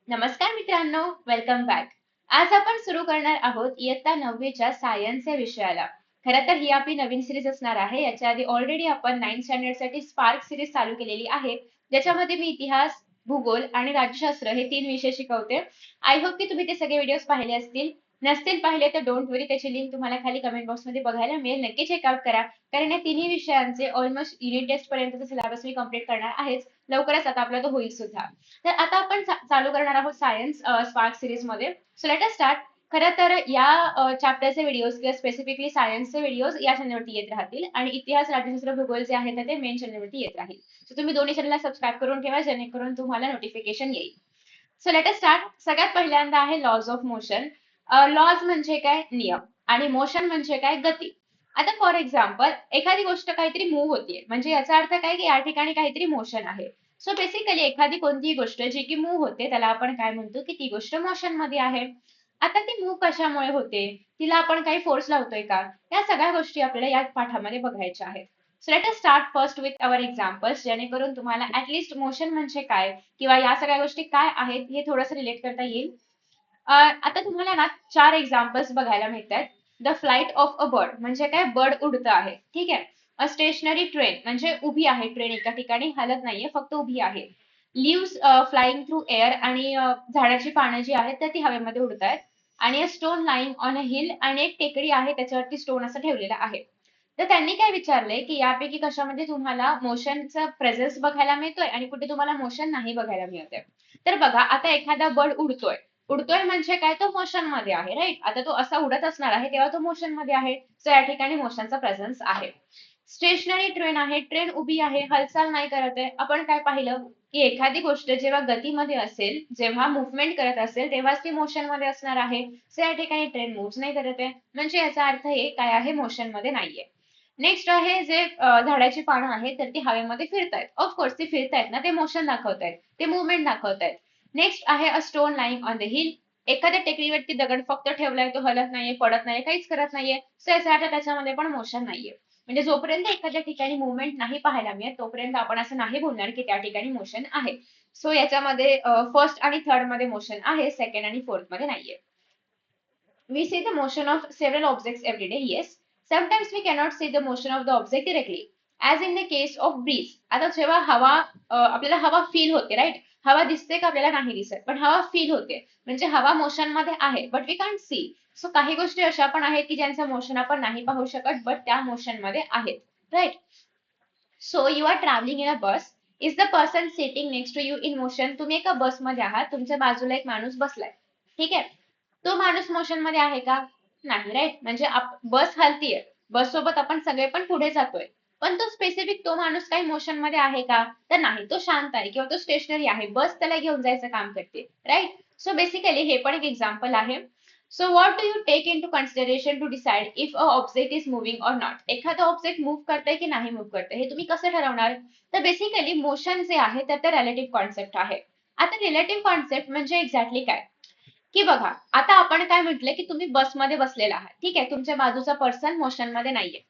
नमस्कार मित्रांनो, welcome back. आज आपण सुरू करणार आहोत इयत्ता 9वीच्या सायन्स या विषयाला. खरं तर ही आपली नवीन सिरीज असणार आहे. याच्या आधी ऑलरेडी आपण 9th स्टँडर्ड साठी स्पार्क सिरीज चालू केलेली आहे, ज्याच्यामध्ये मी इतिहास, भूगोल आणि राज्यशास्त्र हे 3 विषय शिकवते. आय होप की तुम्ही ते सगळे व्हिडिओज पाहिले असतील. नसतील पाहिले तर डोंट वरी, त्याची लिंक तुम्हाला खाली कमेंट बॉक्समध्ये बघायला मिळेल. नक्की चेकआउट करा, कारण या तिन्ही विषयांचे ऑलमोस्ट युनिट टेस्ट पर्यंतचा सिलेबस मी कंप्लीट करणार आहेच. लवकरच आता आपला तो होईल सुद्धा. तर आता आपण चालू करणार आहोत सायन्स स्पार्क सिरीज मध्ये. So let us start. खरं तर या चॅप्टरचे व्हिडिओज किंवा स्पेसिफिकली सायन्सचे व्हिडिओज या चॅनलवरती येत राहतील आणि इतिहास, राज्यशास्त्र, भूगोल जे आहेत ते मेन चॅनलवरती येत राहील. सो तुम्ही दोन्ही चॅनलला सबस्क्राईब करून ठेवा, जेणेकरून तुम्हाला नोटिफिकेशन येईल. So let us start. सगळ्यात पहिल्यांदा आहे लॉज ऑफ मोशन. लॉज म्हणजे काय? नियम. आणि मोशन म्हणजे काय? गती. आता फॉर एक्झाम्पल, एखादी गोष्ट काहीतरी मूव्ह होतीये, म्हणजे याचा अर्थ काय की या ठिकाणी काहीतरी मोशन आहे. सो बेसिकली एखादी कोणतीही गोष्ट जी की मूव्ह होते त्याला आपण काय म्हणतो की ती गोष्ट मोशन मध्ये आहे. आता ती मूव्ह कशामुळे होते? तिला आपण काही फोर्स लावतोय का? या सगळ्या गोष्टी आपल्याला या पाठामध्ये बघायच्या आहेत. So let us start first with our examples, जेणेकरून तुम्हाला ऍटलिस्ट मोशन म्हणजे काय किंवा या सगळ्या गोष्टी काय आहेत हे थोडंसं रिलेट करता येईल. आता तुम्हाला ना 4 एक्झाम्पल्स बघायला मिळतात. The flight of a bird म्हणजे काय? बर्ड उडतं आहे. ठीक आहे. अ स्टेशनरी ट्रेन म्हणजे उभी आहे ट्रेन, एका ठिकाणी हलत नाहीये, फक्त उभी आहे. लिव्स फ्लाइंग थ्रू एअर आणि झाडाची पानं जी आहेत तर ती हवेमध्ये उडत आहेत. आणि stone lying on a hill आणि एक टेकडी आहे, त्याच्यावरती स्टोन असं ठेवलेला आहे. तर त्यांनी काय विचारलंय की यापैकी कशामध्ये तुम्हाला मोशनचा प्रेझेन्स बघायला मिळतोय आणि कुठे तुम्हाला मोशन नाही बघायला मिळतंय. तर बघा, आता एखादा बर्ड उडतोय. उडतोय म्हणजे काय? तो मोशन मध्ये आहे, राईट? आता तो असा उडत असणार आहे तेव्हा तो मोशन मध्ये आहे. सो या ठिकाणी मोशनचा प्रेझेन्स आहे. स्टेशनरी ट्रेन आहे, ट्रेन उभी आहे, हालचाल नाही करत आहे. आपण काय पाहिलं की एखादी गोष्ट जेव्हा गतीमध्ये असेल, जेव्हा मुवमेंट करत असेल, तेव्हाच ती मोशन मध्ये असणार आहे. सो या ठिकाणी ट्रेन मूव्ह नाही करत आहे, म्हणजे याचा अर्थ हे काय आहे? मोशन मध्ये नाहीये. नेक्स्ट आहे जे झाडाची पानं आहेत तर ती हवेमध्ये फिरतायत. ऑफकोर्स ती फिरतायत ना, ते मोशन दाखवतायत, ते मुवमेंट दाखवतायत. नेक्स्ट आहे a stone lying on the hill. एखाद्या टेकडीवरती दगड फक्त ठेवलाय, तो हलत नाहीये, पडत नाहीये, काहीच करत नाहीये. सो याचा अर्थ त्याच्यामध्ये पण मोशन नाहीये. म्हणजे जोपर्यंत एखाद्या ठिकाणी मुवमेंट नाही पाहायला मिळत तोपर्यंत आपण असं नाही बोलणार की त्या ठिकाणी मोशन आहे. सो याच्यामध्ये फर्स्ट आणि थर्ड मध्ये मोशन आहे, सेकंड आणि फोर्थ मध्ये नाहीये. We see the motion of several objects every day. Yes. Sometimes we cannot see the motion of the object directly. As in the case of breeze. आता जेव्हा हवा आपल्याला हवा फील होते, राईट? हवा दिसते का? आपल्याला नाही दिसत, पण हवा फील होते. म्हणजे हवा मोशन मध्ये आहे, but we can't see. So काही गोष्टी अशा पण आहेत की ज्यांचं मोशन आपण नाही पाहू शकत, बट त्या मोशन मध्ये आहेत. Right? So you are travelling in a bus. Is the person sitting next to you in motion? तुम्ही एका बसमध्ये आहात, तुमच्या बाजूला एक माणूस बसलाय. ठीक आहे. तो माणूस मोशन मध्ये आहे का? नाही, राईट? म्हणजे बस हलतीये, बस सोबत आपण सगळे पण पुढे जातोय, पण तो स्पेसिफिक तो माणूस काही मोशन मध्ये आहे का? तर नाही, तो शांत आहे किंवा तो स्टेशनरी आहे, बस त्याला घेऊन जायचं काम करते. राईट? सो बेसिकली हे पण एक एक्झाम्पल आहे. So what do you take into consideration to decide if a object is moving or not? एखादा ऑब्जेक्ट मूव्ह करतंय की नाही मूव्ह करतंय हे तुम्ही कसं ठरवणार? तर बेसिकली मोशन जे आहे तर ते रिलेटिव्ह कॉन्सेप्ट आहे. आता रिलेटिव्ह कॉन्सेप्ट म्हणजे एक्झॅक्टली काय? की बघा, आता आपण काय म्हटलंय की तुम्ही बसमध्ये बसलेला आहात. ठीक आहे, तुमच्या बाजूचा पर्सन मोशन मध्ये नाहीये.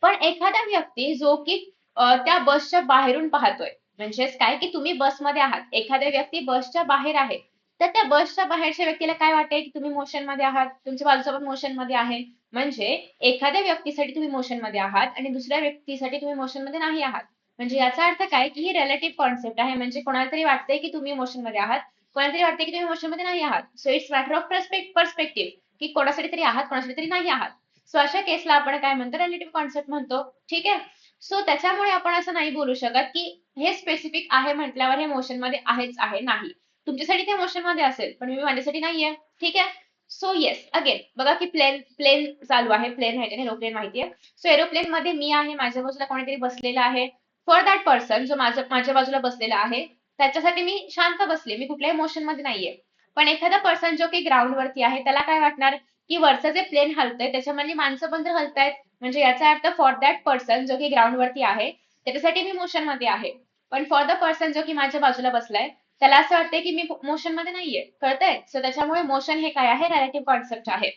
पण एखादा व्यक्ती जो की त्या बसच्या बाहेरून पाहतोय, म्हणजेच काय की तुम्ही बसमध्ये आहात, एखादा व्यक्ती बसच्या बाहेर आहे, तर त्या बसच्या बाहेरच्या व्यक्तीला काय वाटेल की तुम्ही मोशन मध्ये आहात, तुमच्या बाजूचा पण मोशन मध्ये आहे. म्हणजे एखाद्या व्यक्तीसाठी तुम्ही मोशन मध्ये आहात आणि दुसऱ्या व्यक्तीसाठी तुम्ही मोशन मध्ये नाही आहात. म्हणजे याचा अर्थ काय की ही रिलेटिव्ह कॉन्सेप्ट आहे. म्हणजे कोणाला तरी वाटतंय की तुम्ही मोशन मध्ये आहात, कोणाला तरी वाटतंय की तुम्ही मोशन मध्ये नाही आहात. So it's matter of perspective, की कोणासाठी तरी आहात, कोणासाठी तरी नाही आहात. सो अशा केसला आपण काय म्हणतो? रिलेटिव्ह कॉन्सेप्ट म्हणतो. ठीक आहे. सो त्याच्यामुळे आपण असं नाही बोलू शकत की हे स्पेसिफिक आहे म्हटल्यावर हे मोशन मध्ये आहेच आहे, नाही. तुमच्यासाठी ते मोशन मध्ये असेल, पण मी माझ्यासाठी नाहीये. ठीक आहे. सो येस, अगेन बघा की प्लेन प्लेन चालू आहे, प्लेन माहिती आहे, एरोप्लेन माहितीये. सो एरोप्लेन मध्ये मी आहे, माझ्या बाजूला कोणीतरी बसलेला आहे. फॉर दॅट पर्सन जो माझ्या बाजूला बसलेला आहे, त्याच्यासाठी मी शांत बसले, मी कुठल्याही मोशन मध्ये नाहीये. पण एखादा पर्सन जो की ग्राउंड वरती आहे त्याला काय वाटणार की वरचं जे प्लेन हलतंय त्याच्यामधली माणसं पण तर हलतायत. म्हणजे याचा अर्थ फॉर दॅट पर्सन जो की ग्राउंड वरती आहे त्याच्यासाठी मी मोशन मध्ये आहे. पण फॉर द पर्सन जो की माझ्या बाजूला बसलाय त्याला असं वाटतंय की मी मोशन मध्ये नाहीये. कळतंय? सो त्याच्यामुळे मोशन हे काय आहे? रिलेटिव्ह कॉन्सेप्ट आहे.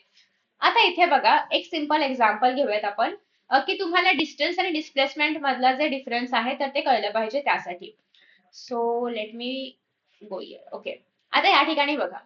आता इथे बघा, एक सिम्पल एक्झाम्पल घेऊयात आपण, की तुम्हाला डिस्टन्स आणि डिस्प्लेसमेंट मधला जे डिफरन्स आहे तर ते कळलं पाहिजे त्यासाठी. So let me go here. Okay. आता या ठिकाणी बघा,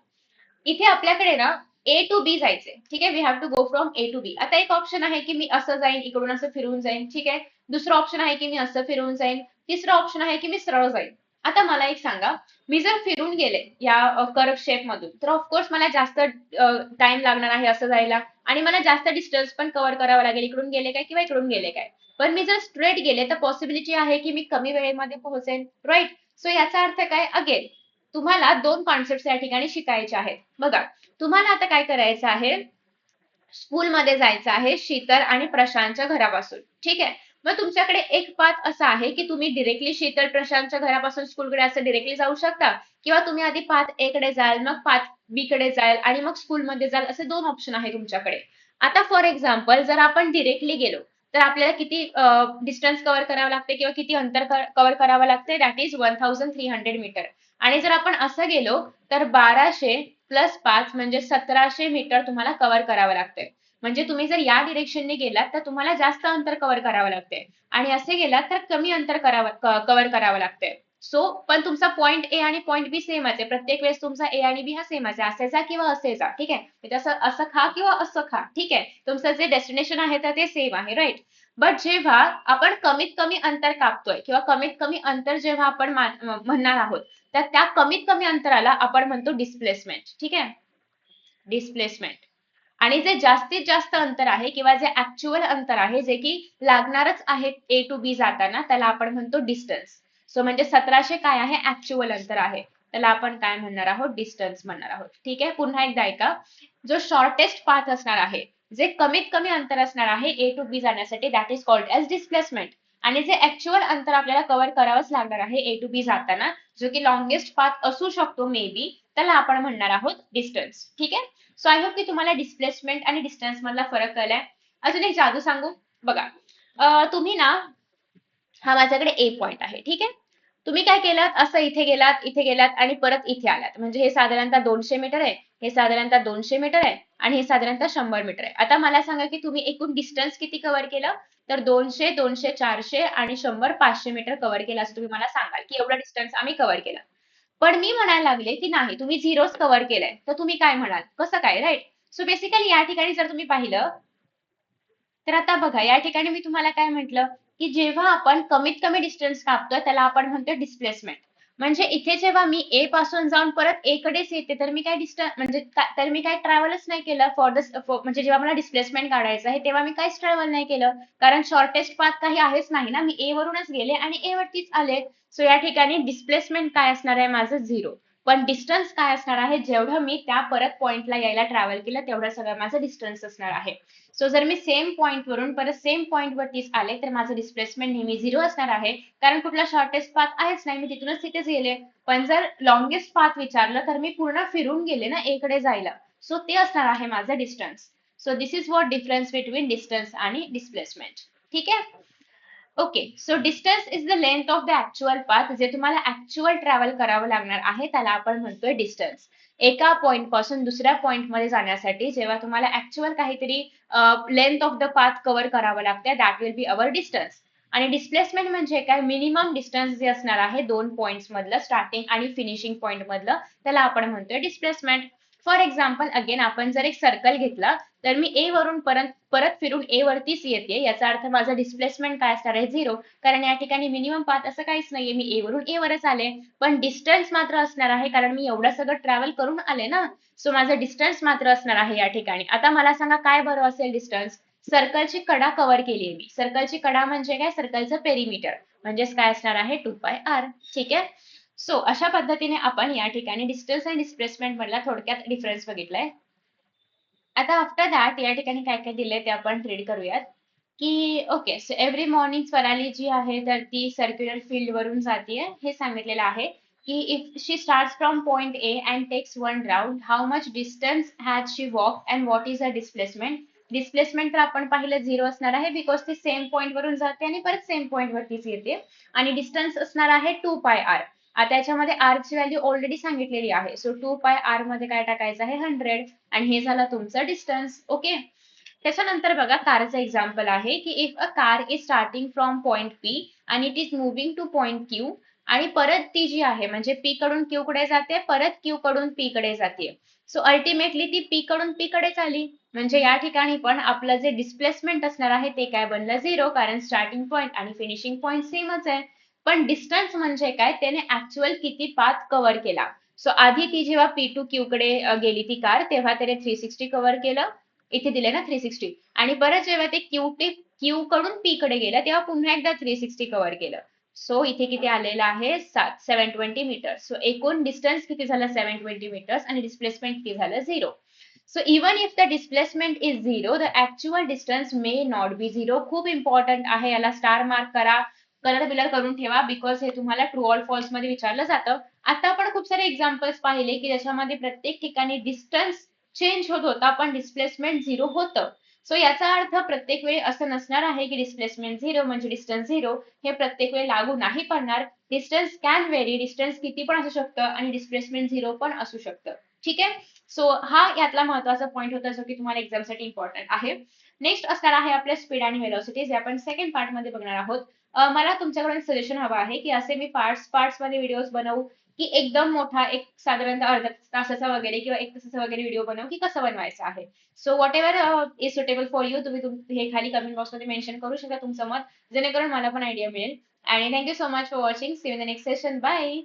इथे आपल्याकडे ना ए टू बी जायचंय. ठीक आहे, we have to go from A to B. आता एक ऑप्शन आहे की मी असं जाईन, इकडून असं फिरून जाईन. ठीक आहे, दुसरं ऑप्शन आहे की मी असं फिरून जाईन. तिसरं ऑप्शन आहे की मी सरळ जाईन. आता मला एक सांगा, मी जर फिरून गेले या कर्व शेप मधून, तर ऑफकोर्स मला जास्त टाइम लागणार आहे असं जायला, आणि मला जास्त डिस्टन्स पण कव्हर करावं लागेल, इकडून गेले काय किंवा इकडून गेले काय. पण मी जर स्ट्रेट गेले तर पॉसिबिलिटी आहे की मी कमी वेळेमध्ये पोहोचेन, राईट. सो याचा अर्थ काय, अगेन तुम्हाला दोन कॉन्सेप्ट या ठिकाणी शिकायचे आहेत. बघा, तुम्हाला आता काय करायचं आहे, स्कूलमध्ये जायचं आहे शीतल आणि प्रशांतच्या घरापासून. ठीक आहे, मग तुमच्याकडे एक पाथ असा आहे की तुम्ही डिरेक्टली शीतल प्रशांतच्या घरापासून स्कूलकडे असं डिरेक्टली जाऊ शकता, किंवा तुम्ही आधी पाथ ए कडे जाल, मग पाथ बी कडे जाल आणि मग स्कूलमध्ये जाल, असे दोन ऑप्शन आहे तुमच्याकडे. आता फॉर एक्झाम्पल जर आपण डिरेक्टली गेलो तर आपल्याला किती डिस्टन्स कव्हर करावं लागते किंवा किती अंतर कव्हर करावं लागते, दॅट इज 1300 मीटर. आणि जर आपण असं गेलो तर 1200 + 5 म्हणजे 1700 मीटर तुम्हाला कव्हर करावं लागते. म्हणजे तुम्ही जर या डिरेक्शनने गेलात तर तुम्हाला जास्त अंतर कव्हर करावं लागते, आणि असे गेलात तर कमी अंतर कव्हर करावं लागते. सो पण तुमचा पॉईंट ए आणि पॉईंट बी सेमच आहे. प्रत्येक वेळेस तुमचा ए आणि बी हा सेमच आहे, असे जा किंवा असे जा. ठीक आहे, म्हणजे असं खा किंवा असं खा. ठीक आहे, तुमचं जे डेस्टिनेशन आहे तर ते सेम आहे, राईट. बट जेव्हा आपण कमीत कमी अंतर कापतोय किंवा कमीत कमी अंतर जेव्हा आपण म्हणणार आहोत, तर त्या कमीत कमी अंतराला आपण म्हणतो डिस्प्लेसमेंट. ठीक आहे, डिस्प्लेसमेंट. आणि जे जास्तीत जास्त अंतर आहे किंवा जे ऍक्च्युअल अंतर आहे, जे की लागणारच आहे ए टू बी जाताना, त्याला आपण म्हणतो डिस्टन्स. सो म्हणजे 1700 काय आहे, ऍक्च्युअल अंतर आहे, त्याला आपण काय म्हणणार आहोत, डिस्टन्स म्हणणार आहोत. ठीक आहे, पुन्हा एकदा ऐका, जो शॉर्टेस्ट पाथ असणार आहे, जे कमीत कमी अंतर असणार आहे ए टू बी जाण्यासाठी, that is called as displacement. आणि जे ऍक्च्युअल अंतर आपल्याला कव्हर करावंच लागणार आहे ए टू बी जाताना, जो की लॉंगेस्ट पाथ असू शकतो मे बी, त्याला आपण म्हणणार आहोत डिस्टन्स. ठीक आहे, सो आय होप की तुम्हाला डिस्प्लेसमेंट आणि डिस्टन्स मधला फरक कळलाय. अजून एक जादू सांगू, बघा. तुम्ही ना, हा माझ्याकडे ए पॉइंट आहे. ठीक आहे, तुम्ही काय केलात, असं इथे गेलात आणि परत इथे आलात, म्हणजे हे साधारणतः 200 मीटर आहे, हे साधारणतः 200 मीटर आहे, आणि हे साधारणतः 100 मीटर आहे. आता मला सांगा की तुम्ही एकूण डिस्टन्स किती कव्हर केलं, तर 200, 200, 400 आणि 100, 500 मीटर कव्हर केलं, असं तुम्ही मला सांगाल की एवढा डिस्टन्स आम्ही कव्हर केला. पण मी म्हणायला लागले की नाही, तुम्ही झिरोच कव्हर केलंय, तर तुम्ही काय म्हणाल, कसं काय, राईट. सो बेसिकली या ठिकाणी जर तुम्ही पाहिलं, तर आता बघा या ठिकाणी मी तुम्हाला काय म्हटलं, की जेव्हा आपण कमीत कमी डिस्टन्स कापतोय त्याला आपण म्हणतो डिस्प्लेसमेंट. म्हणजे इथे जेव्हा मी ए पासून जाऊन परत ए कडेच येते, तर मी काय तर मी काय ट्रॅव्हलच नाही केलं म्हणजे जेव्हा मला डिस्प्लेसमेंट काढायचं आहे तेव्हा मी काहीच ट्रॅव्हल नाही केलं, कारण शॉर्टेस्ट पाथ काही आहेच नाही ना, मी ए वरूनच गेले आणि ए वरतीच आले. सो या ठिकाणी डिस्प्लेसमेंट काय असणार आहे, माझं 0. पण डिस्टन्स काय असणार आहे, जेवढं मी त्या परत पॉइंटला यायला ट्रॅव्हल केलं तेवढं सगळं माझं डिस्टन्स असणार आहे. सो जर मी सेम पॉइंट वरून परत सेम पॉइंट वरतीच आले, तर माझं डिस्प्लेसमेंट नेहमी 0 असणार आहे, कारण कुठला शॉर्टेस्ट पाथ आहेच नाही, मी तिथूनच तिथेच गेले. पण जर लॉंगेस्ट पाथ विचारलं तर मी पूर्ण फिरून गेले ना ए कडे जायला, सो ते असणार आहे माझं distance. So this is what difference between distance आणि डिस्प्लेसमेंट. ठीक आहे, okay. So distance is the length of the actual path, जे तुम्हाला ऍक्च्युअल ट्रॅव्हल करावं लागणार आहे त्याला आपण म्हणतोय डिस्टन्स. एका पॉइंट पासून दुसऱ्या पॉइंट मध्ये जाण्यासाठी जेव्हा तुम्हाला ऍक्च्युअल काहीतरी length of the path cover करावं लागते, that will be our distance. आणि डिस्प्लेसमेंट म्हणजे काय, मिनिमम डिस्टन्स जे असणार आहे दोन पॉइंट्स मधलं, स्टार्टिंग आणि फिनिशिंग पॉइंट मधलं, त्याला आपण म्हणतोय डिस्प्लेसमेंट. फॉर एक्झाम्पल अगेन आपण जर एक सर्कल घेतला, तर मी ए वरून परत परत फिरून ए वरतीच येते, याचा अर्थ माझं डिस्प्लेसमेंट काय असणार आहे, 0. कारण या ठिकाणी मिनिमम पाथ असं काहीच नाहीये, मी ए वरून ए वरच आले. पण डिस्टन्स मात्र असणार आहे, कारण मी एवढं सगळं ट्रॅव्हल करून आले ना. सो माझं डिस्टन्स मात्र असणार आहे या ठिकाणी. आता मला सांगा काय बरं असेल डिस्टन्स, सर्कलची कडा कव्हर केली मी. सर्कलची कडा म्हणजे काय, सर्कलचं पेरिमीटर, म्हणजेच काय असणार आहे, 2πr. ठीक आहे, सो अशा पद्धतीने आपण या ठिकाणी डिस्टन्स आणि डिस्प्लेसमेंट मधला थोडक्यात डिफरन्स बघितलाय. आता आफ्टर दॅट या ठिकाणी काय काय दिलंय ते आपण रीड करूयात. की okay, so every morning Swarali ji आहे तर ती सर्क्युलर फील्ड वरून जातीये, हे सांगितलेलं आहे. की if she start from point A and takes one round, how much distance has she walk and what is a displacement. Displacement तर आपण पाहिलं 0 असणार आहे, बिकॉज ती सेम पॉइंट वरून जाते आणि परत सेम पॉइंट वरतीच येते. आणि डिस्टन्स असणार आहे 2πr. आता याच्यामध्ये आर ची व्हॅल्यू ऑलरेडी सांगितलेली आहे, सो 2πr मध्ये काय टाकायचं आहे, 100. आणि हे झालं तुमचं डिस्टन्स. ओके, त्याच्यानंतर बघा कारचं एक्झाम्पल आहे की if a car is starting from point P आणि it is moving to point Q आणि परत ती जी आहे म्हणजे P कडून Q कडे जाते, परत Q कडून P कडे जाते. सो अल्टिमेटली ती P कडून P कडेच आली. म्हणजे या ठिकाणी पण आपलं जे डिस्प्लेसमेंट असणार आहे ते काय बनलं 0, कारण स्टार्टिंग पॉइंट आणि फिनिशिंग पॉइंट सेमच आहे. पण डिस्टन्स म्हणजे काय, त्याने ऍक्च्युअल किती पाथ कव्हर केला. सो आधी ती जेव्हा P टू Q कडे गेली ती कार, तेव्हा त्याने 360 कव्हर केलं. इथे दिले ना 360. आणि परत जेव्हा ते Q कडून P कडे गेलं तेव्हा पुन्हा एकदा 360 कव्हर केलं. सो इथे किती आलेलं आहे 720 मीटर्स. सो एकूण डिस्टन्स किती झालं 720 मीटर्स आणि डिस्प्लेसमेंट किती झालं 0. So even if the displacement is zero, the actual distance may not be zero. खूप इम्पॉर्टंट आहे, याला स्टार मार्क करा, कलर बिलर करून ठेवा, बिकॉज हे तुम्हाला ट्रू ऑर फॉल्स मध्ये विचारलं जातं. आता आपण खूप सारे एक्झाम्पल्स पाहिले की ज्याच्यामध्ये प्रत्येक ठिकाणी डिस्टन्स चेंज होत होता पण डिस्प्लेसमेंट झिरो होतं. सो याचा अर्थ प्रत्येक वेळी असं नसणार आहे की डिस्प्लेसमेंट झिरो म्हणजे डिस्टन्स झिरो, हे प्रत्येक वेळी लागू नाही पडणार. डिस्टन्स कॅन व्हेरी, डिस्टन्स किती पण असू शकतं आणि डिस्प्लेसमेंट झिरो पण असू शकतं. ठीक आहे. सो हा यातला महत्वाचा पॉईंट होता जो की तुम्हाला एक्झामसाठी इम्पॉर्टंट आहे. नेक्स्ट असणार आहे आपल्या स्पीड आणि व्हेलॉसिटी, जे आपण सेकंड पार्ट मध्ये बघणार आहोत. मला तुमच्याकडून सजेशन हवं आहे की असे मी पार्ट्स मध्ये व्हिडिओज बनवू, की एकदम मोठा एक साधारणतः अर्धा तासाचा वगैरे किंवा एक तासाचा वगैरे व्हिडिओ बनवू, की कसं बनवायचं आहे. So what ever is suitable for you, तुम्ही हे खाली कमेंट बॉक्समध्ये मेन्शन करू शकता तुमचं मत, जेणेकरून मला पण आयडिया मिळेल. आणि thank you so much for watching. See you in the next session. Bye.